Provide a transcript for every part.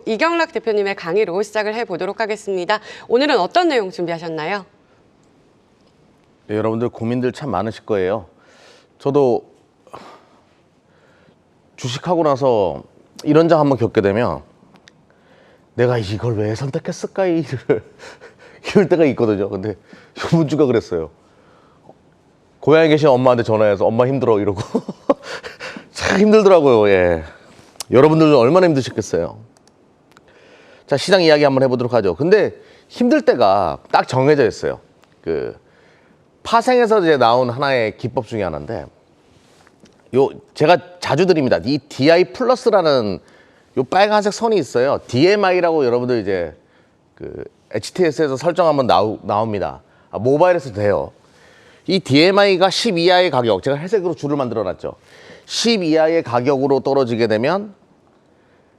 이경락 대표님의 강의로 시작을 해보도록 하겠습니다. 오늘은 어떤 내용 준비하셨나요? 네, 여러분들 고민들 참 많으실 거예요. 저도 주식하고 나서 이런 장 한번 겪게 되면 내가 이걸 왜 선택했을까 이럴 때가 있거든요. 근데 이번 주가 그랬어요. 고향에 계신 엄마한테 전화해서 엄마 힘들어 이러고 참 힘들더라고요. 예. 여러분들은 얼마나 힘드셨겠어요. 자, 시장 이야기 한번 해보도록 하죠. 근데 힘들 때가 딱 정해져 있어요. 그 파생에서 이제 나온 하나의 기법 중에 하나인데, 제가 자주 드립니다. 이 DI 플러스라는 요 빨간색 선이 있어요. DMI라고 여러분들 이제 그 HTS에서 설정하면 나옵니다. 모바일에서 돼요. 이 DMI가 10 이하의 가격, 제가 회색으로 줄을 만들어 놨죠. 10 이하의 가격으로 떨어지게 되면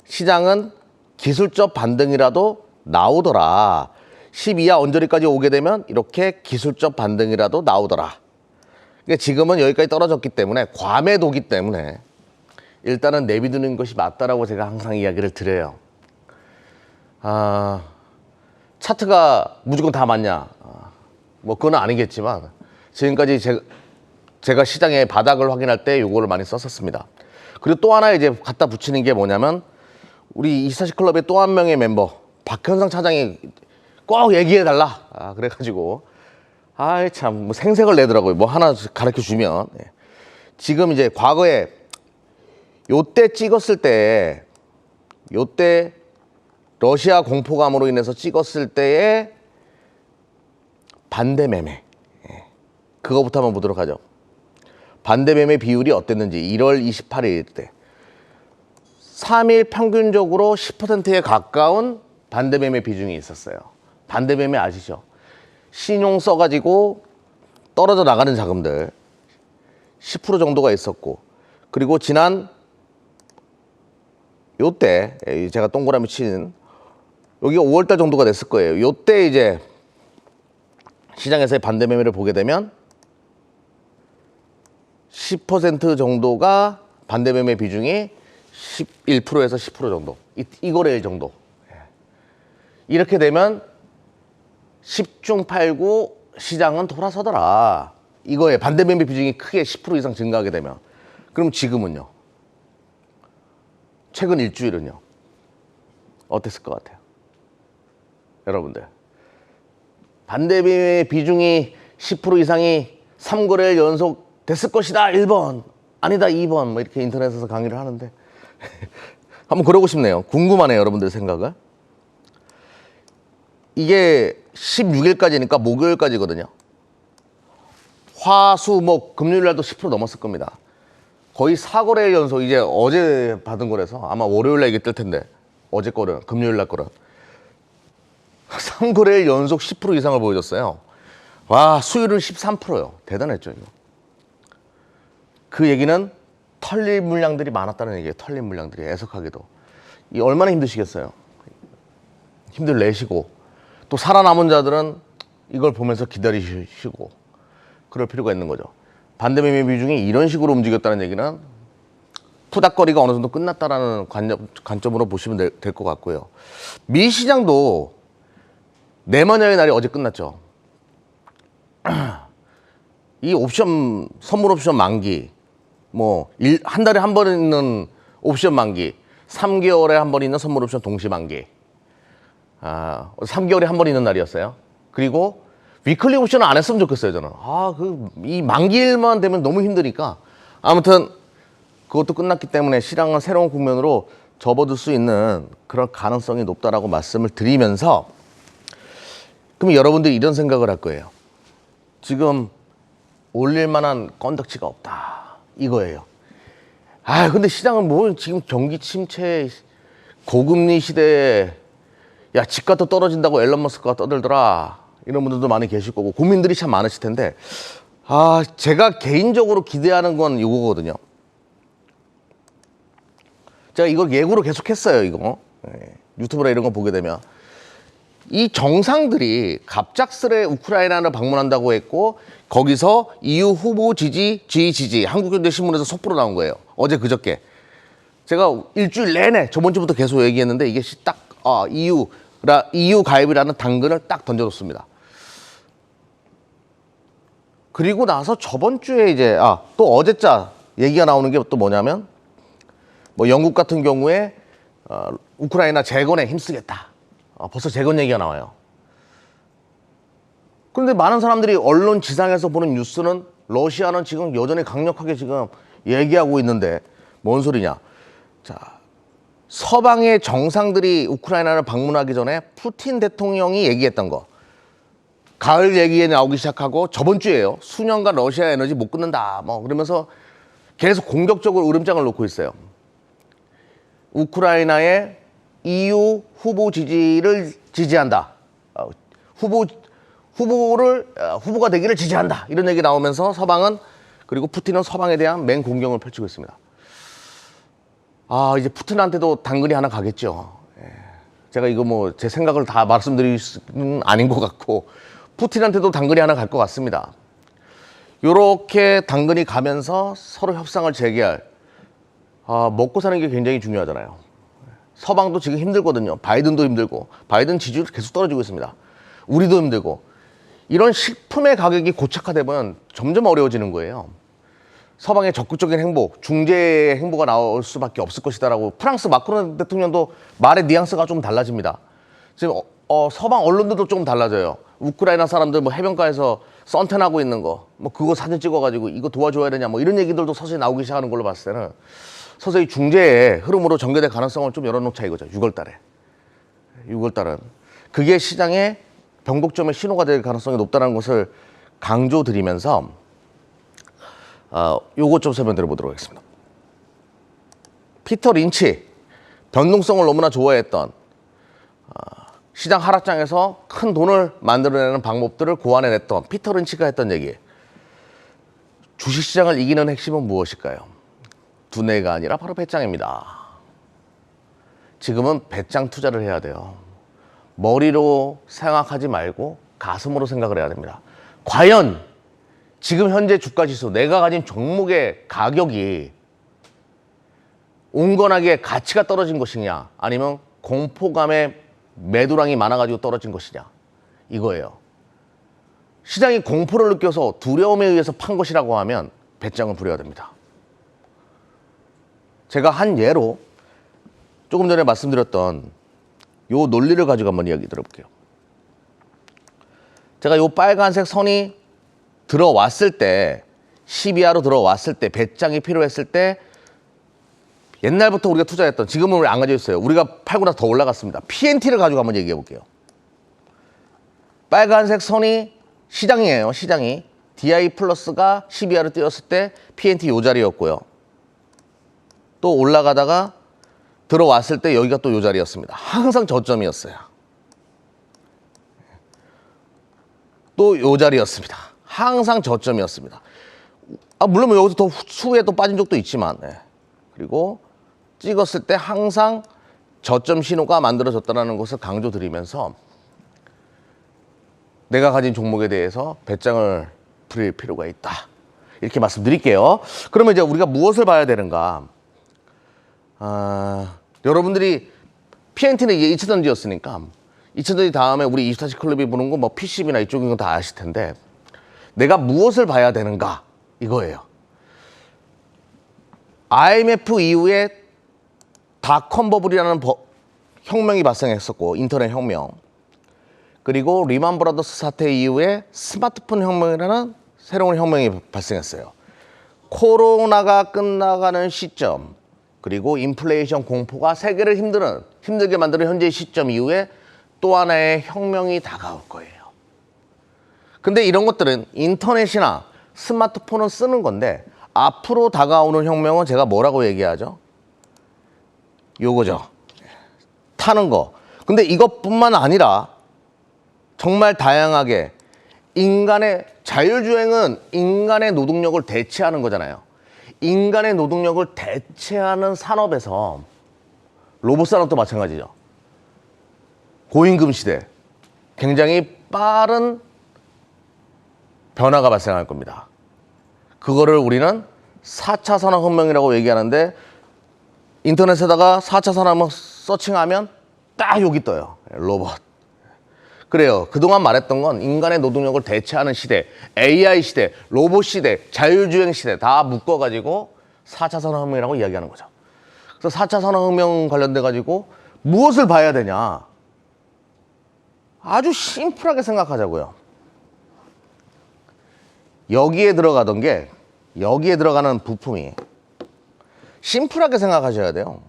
시장은 기술적 반등이라도 나오더라. 10 이하 언저리까지 오게 되면 이렇게 기술적 반등이라도 나오더라. 그러니까 지금은 여기까지 떨어졌기 때문에 과매도기 때문에 일단은 내비두는 것이 맞다라고 제가 항상 이야기를 드려요. 차트가 무조건 다 맞냐? 뭐 그건 아니겠지만 지금까지 제가 시장의 바닥을 확인할 때 요거를 많이 썼었습니다. 그리고 또 하나 이제 갖다 붙이는 게 뭐냐면 우리 24시클럽의 또 한 명의 멤버 박현상 차장이 꼭 얘기해달라. 그래가지고 참 뭐 생색을 내더라고요. 뭐 하나 가르쳐 주면. 지금 이제 과거에 요때 찍었을 때 요때 러시아 공포감으로 인해서 찍었을 때의 반대 매매. 그거부터 한번 보도록 하죠. 반대 매매 비율이 어땠는지 1월 28일 때 3일 평균적으로 10%에 가까운 반대 매매 비중이 있었어요. 반대 매매 아시죠? 신용 써가지고 떨어져 나가는 자금들 10% 정도가 있었고, 그리고 지난 요때 제가 동그라미 치는 여기가 5월달 정도가 됐을 거예요. 요때 이제 시장에서의 반대 매매를 보게 되면 10% 정도가 반대 매매 비중이 11%에서 10% 정도, 이 거래일 정도. 이렇게 되면 10중 8구 시장은 돌아서더라. 이거에 반대 매매 비중이 크게 10% 이상 증가하게 되면. 그럼 지금은요? 최근 일주일은요? 어땠을 것 같아요? 여러분들. 반대 매매 비중이 10% 이상이 3거래일 연속 됐을 것이다. 1번. 아니다. 2번. 뭐 이렇게 인터넷에서 강의를 하는데 한번 그러고 싶네요. 궁금하네요. 여러분들 생각을. 이게 16일까지니까 목요일까지거든요. 화, 수, 목, 금요일 날도 10% 넘었을 겁니다. 거의 4거래일 연속, 이제 어제 받은 거라서 아마 월요일 날 이게 뜰 텐데, 어제 거는, 금요일 날 거는 3거래일 연속 10% 이상을 보여줬어요. 와, 수율은 13%요. 대단했죠, 이거. 그 얘기는 털릴 물량들이 많았다는 얘기예요. 털릴 물량들이. 애석하게도. 이 얼마나 힘드시겠어요. 힘들 내시고 또 살아남은 자들은 이걸 보면서 기다리시고 그럴 필요가 있는 거죠. 반대 매매 비중이 이런 식으로 움직였다는 얘기는 푸닥거리가 어느 정도 끝났다라는 관점으로 보시면 될 것 같고요. 미 시장도 내마녀의 날이 어제 끝났죠. 이 옵션, 선물 옵션 만기, 뭐 한 달에 한 번 있는 옵션 만기, 3개월에 한 번 있는 선물 옵션 동시 만기. 3개월에 한 번 있는 날이었어요. 그리고 위클리 옵션은 안 했으면 좋겠어요, 저는. 이 만기일만 되면 너무 힘드니까. 아무튼 그것도 끝났기 때문에 시장은 새로운 국면으로 접어들 수 있는 그런 가능성이 높다라고 말씀을 드리면서, 그럼 여러분들이 이런 생각을 할 거예요. 지금 올릴 만한 건덕지가 없다. 이거예요. 근데 시장은 뭐 지금 경기 침체, 고금리 시대에 야, 집값도 떨어진다고 앨런 머스크가 떠들더라. 이런 분들도 많이 계실 거고 고민들이 참 많으실 텐데, 제가 개인적으로 기대하는 건 이거거든요. 제가 이걸 예고로 계속 했어요, 이거. 유튜브나 이런 거 보게 되면. 이 정상들이 갑작스레 우크라이나를 방문한다고 했고, 거기서 EU 후보 지지, 지지, 한국경제신문에서 속보로 나온 거예요. 어제 그저께. 제가 일주일 내내 저번 주부터 계속 얘기했는데 이게 딱 EU 가입이라는 당근을 딱 던져줬습니다. 그리고 나서 저번 주에 이제 또 어제자 얘기가 나오는 게 또 뭐냐면 뭐 영국 같은 경우에 우크라이나 재건에 힘쓰겠다. 벌써 재건 얘기가 나와요. 그런데 많은 사람들이 언론 지상에서 보는 뉴스는 러시아는 지금 여전히 강력하게 지금 얘기하고 있는데 뭔 소리냐. 자, 서방의 정상들이 우크라이나를 방문하기 전에 푸틴 대통령이 얘기했던 거. 가을 얘기에 나오기 시작하고 저번 주에요. 수년간 러시아 에너지 못 끊는다. 뭐 그러면서 계속 공격적으로 으름장을 놓고 있어요. 우크라이나의 EU 후보 지지를 지지한다. 후보가 되기를 지지한다. 이런 얘기 나오면서 서방은 그리고 푸틴은 서방에 대한 맹공격을 펼치고 있습니다. 이제 푸틴한테도 당근이 하나 가겠죠. 제가 이거 뭐 제 생각을 다 말씀드릴 수는 아닌 것 같고 푸틴한테도 당근이 하나 갈 것 같습니다. 요렇게 당근이 가면서 서로 협상을 재개할 먹고 사는 게 굉장히 중요하잖아요. 서방도 지금 힘들거든요. 바이든도 힘들고 바이든 지지율 계속 떨어지고 있습니다. 우리도 힘들고 이런 식품의 가격이 고착화되면 점점 어려워지는 거예요. 서방의 적극적인 행보, 중재의 행보가 나올 수밖에 없을 것이다라고 프랑스 마크롱 대통령도 말의 뉘앙스가 좀 달라집니다. 지금 서방 언론들도 조금 달라져요. 우크라이나 사람들 뭐 해변가에서 선탠하고 있는 거, 뭐 그거 사진 찍어가지고 이거 도와줘야 되냐, 뭐 이런 얘기들도 서서히 나오기 시작하는 걸로 봤을 때는 서서히 중재의 흐름으로 전개될 가능성을 좀 열어놓자 이거죠. 6월달은 그게 시장에 변곡점의 신호가 될 가능성이 높다는 것을 강조드리면서 요것 좀 설명드려 보도록 하겠습니다. 피터 린치, 변동성을 너무나 좋아했던 시장 하락장에서 큰 돈을 만들어내는 방법들을 고안해냈던 피터 린치가 했던 얘기. 주식시장을 이기는 핵심은 무엇일까요? 두뇌가 아니라 바로 배짱입니다. 지금은 배짱 투자를 해야 돼요. 머리로 생각하지 말고 가슴으로 생각을 해야 됩니다. 과연 지금 현재 주가지수, 내가 가진 종목의 가격이 온건하게 가치가 떨어진 것이냐, 아니면 공포감에 매도량이 많아가지고 떨어진 것이냐, 이거예요. 시장이 공포를 느껴서 두려움에 의해서 판 것이라고 하면 배짱을 부려야 됩니다. 제가 한 예로 조금 전에 말씀드렸던 요 논리를 가지고 한번 이야기 들어볼게요. 제가 요 빨간색 선이 들어왔을 때, 12하로 들어왔을 때, 배짱이 필요했을 때 옛날부터 우리가 투자했던, 지금은 우리 안 가지고 있어요. 우리가 팔고 나서 더 올라갔습니다. PNT를 가지고 한번 얘기해 볼게요. 빨간색 선이 시장이에요. 시장이. DI 플러스가 12하로 뛰었을 때 PNT 요 자리였고요. 또 올라가다가 들어왔을 때 여기가 또 요 자리였습니다. 항상 저점이었어요. 또 요 자리였습니다. 항상 저점이었습니다. 물론 뭐 여기서 더 수에 또 빠진 적도 있지만, 그리고 찍었을 때 항상 저점 신호가 만들어졌다는 것을 강조드리면서 내가 가진 종목에 대해서 배짱을 부릴 필요가 있다. 이렇게 말씀드릴게요. 그러면 이제 우리가 무엇을 봐야 되는가? 여러분들이 PNT는 이제 2차전지였으니까 2차전지 다음에 우리 24시 클럽이 보는 거 뭐 PCB나 이쪽인 건 다 아실 텐데 내가 무엇을 봐야 되는가? 이거예요. IMF 이후에 닷컴 버블이라는 혁명이 발생했었고, 인터넷 혁명. 그리고 리만 브라더스 사태 이후에 스마트폰 혁명이라는 새로운 혁명이 발생했어요. 코로나가 끝나가는 시점, 그리고 인플레이션 공포가 세계를 힘들게 만드는 현재의 시점 이후에 또 하나의 혁명이 다가올 거예요. 근데 이런 것들은 인터넷이나 스마트폰을 쓰는 건데 앞으로 다가오는 혁명은 제가 뭐라고 얘기하죠? 요거죠. 타는 거. 근데 이것뿐만 아니라 정말 다양하게 인간의 자율주행은 인간의 노동력을 대체하는 거잖아요. 인간의 노동력을 대체하는 산업에서 로봇 산업도 마찬가지죠. 고임금 시대. 굉장히 빠른 변화가 발생할 겁니다. 그거를 우리는 4차 산업혁명이라고 얘기하는데 인터넷에다가 4차 산업을 서칭하면 딱 여기 떠요. 로봇. 그래요. 그동안 말했던 건 인간의 노동력을 대체하는 시대, AI 시대, 로봇 시대, 자율주행 시대 다 묶어가지고 4차 산업혁명이라고 이야기하는 거죠. 그래서 4차 산업혁명 관련돼 가지고 무엇을 봐야 되냐? 아주 심플하게 생각하자고요. 여기에 들어가는 부품이 심플하게 생각하셔야 돼요.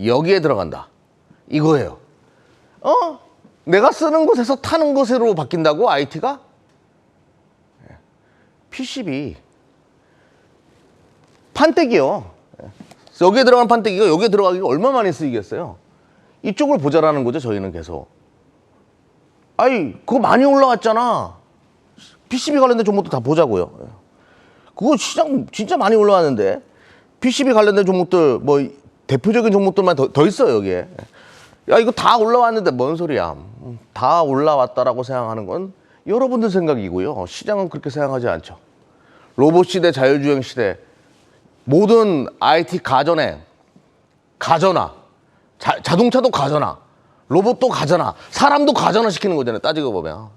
여기에 들어간다. 이거예요. 내가 쓰는 곳에서 타는 곳으로 바뀐다고 IT가? PCB. 판때기요. 여기에 들어간 판때기가 여기에 들어가기가 얼마 만에 쓰이겠어요? 이쪽을 보자라는 거죠, 저희는 계속. 아이, 그거 많이 올라왔잖아. PCB 관련된 종목도 다 보자고요. 그거 시장 진짜 많이 올라왔는데 PCB 관련된 종목들 뭐 대표적인 종목들만 더 있어요, 여기에. 야, 이거 다 올라왔는데 뭔 소리야. 다 올라왔다라고 생각하는 건 여러분들 생각이고요. 시장은 그렇게 생각하지 않죠. 로봇 시대, 자율주행 시대, 모든 IT 가전화, 자동차도 가전화, 로봇도 가전화, 사람도 가전화 시키는 거잖아요. 따지고 보면.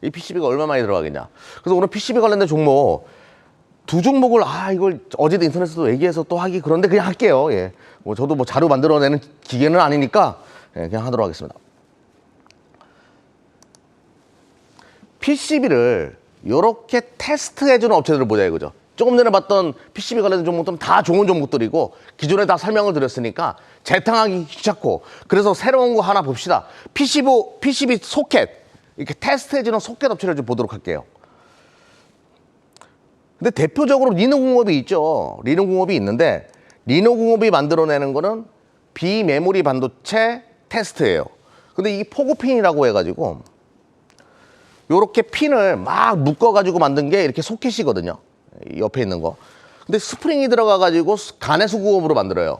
이 PCB가 얼마 많이 들어가겠냐. 그래서 오늘 PCB 관련된 종목 두 종목을 이걸 어제도 인터넷에서 얘기해서 또 하기 그런데 그냥 할게요. 예. 뭐 저도 뭐 자료 만들어내는 기계는 아니니까 그냥 하도록 하겠습니다. PCB를 이렇게 테스트해주는 업체들을 보자 이거죠. 조금 전에 봤던 PCB 관련된 종목들은 다 좋은 종목들이고 기존에 다 설명을 드렸으니까 재탕하기 귀찮고 그래서 새로운 거 하나 봅시다. PCB 소켓 이렇게 테스트해주는 소켓 업체를 좀 보도록 할게요. 근데 대표적으로 리노공업이 있죠. 리노공업이 있는데 리노공업이 만들어내는 거는 비메모리 반도체 테스트예요. 근데 이 포고핀이라고 해가지고 요렇게 핀을 막 묶어가지고 만든 게 이렇게 소켓이거든요. 옆에 있는 거. 근데 스프링이 들어가가지고 가내수공업으로 만들어요.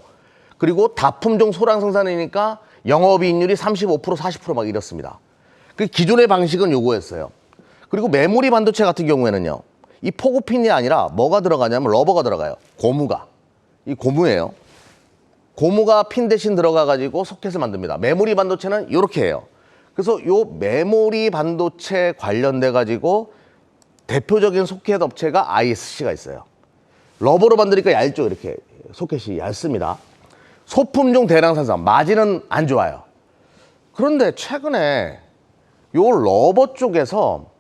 그리고 다품종 소량 생산이니까 영업이익률이 35%, 40%막 이렇습니다. 그 기존의 방식은 요거였어요. 그리고 메모리 반도체 같은 경우에는요. 이 포고핀이 아니라 뭐가 들어가냐면 러버가 들어가요. 고무가. 이 고무예요. 고무가 핀 대신 들어가가지고 소켓을 만듭니다. 메모리 반도체는 이렇게 해요. 그래서 요 메모리 반도체 관련돼가지고 대표적인 소켓 업체가 ISC가 있어요. 러버로 만드니까 얇죠. 이렇게 소켓이 얇습니다. 소품종 대량 생산, 마진은 안 좋아요. 그런데 최근에 요 러버 쪽에서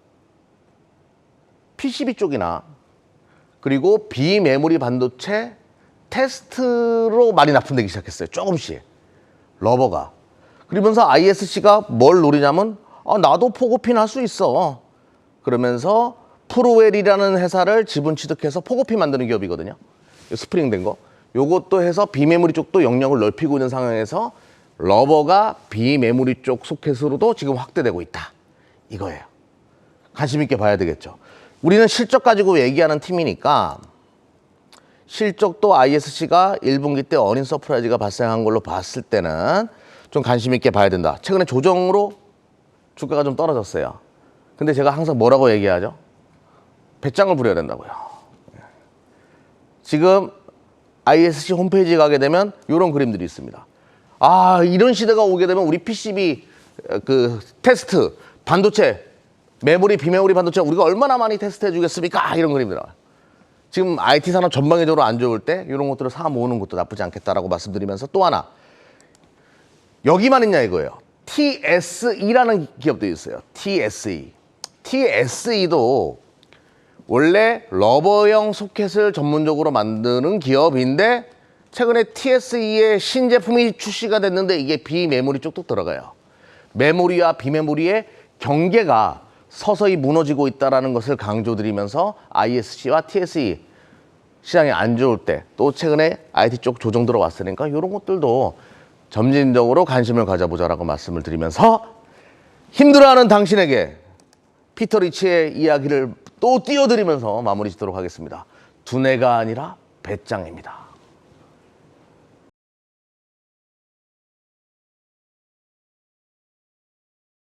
PCB 쪽이나 그리고 비메모리 반도체 테스트로 많이 납품되기 시작했어요. 조금씩. 러버가. 그러면서 ISC가 뭘 노리냐면 나도 포고핀 할 수 있어. 그러면서 프로웰이라는 회사를 지분 취득해서 포고핀 만드는 기업이거든요. 스프링 된 거. 요것도 해서 비메모리 쪽도 영역을 넓히고 있는 상황에서 러버가 비메모리 쪽 소켓으로도 지금 확대되고 있다. 이거예요. 관심 있게 봐야 되겠죠. 우리는 실적 가지고 얘기하는 팀이니까 실적도 ISC가 1분기 때 어닝 서프라이즈가 발생한 걸로 봤을 때는 좀 관심 있게 봐야 된다. 최근에 조정으로 주가가 좀 떨어졌어요. 근데 제가 항상 뭐라고 얘기하죠? 배짱을 부려야 된다고요. 지금 ISC 홈페이지에 가게 되면 이런 그림들이 있습니다. 이런 시대가 오게 되면 우리 PCB 테스트, 반도체, 메모리, 비메모리 반도체 우리가 얼마나 많이 테스트해 주겠습니까? 이런 그림이 나와요. 지금 IT 산업 전방위적으로 안 좋을 때 이런 것들을 사 모으는 것도 나쁘지 않겠다라고 말씀드리면서 또 하나 여기만 있냐 이거예요. TSE라는 기업도 있어요. TSE. TSE도 원래 러버형 소켓을 전문적으로 만드는 기업인데 최근에 TSE의 신제품이 출시가 됐는데 이게 비메모리 쪽도 들어가요. 메모리와 비메모리의 경계가 서서히 무너지고 있다는 것을 강조드리면서 ISC와 TSE 시장이 안 좋을 때 또 최근에 IT 쪽 조정 들어왔으니까 이런 것들도 점진적으로 관심을 가져보자라고 말씀을 드리면서 힘들어하는 당신에게 피터 리치의 이야기를 또 띄워드리면서 마무리 짓도록 하겠습니다. 두뇌가 아니라 배짱입니다.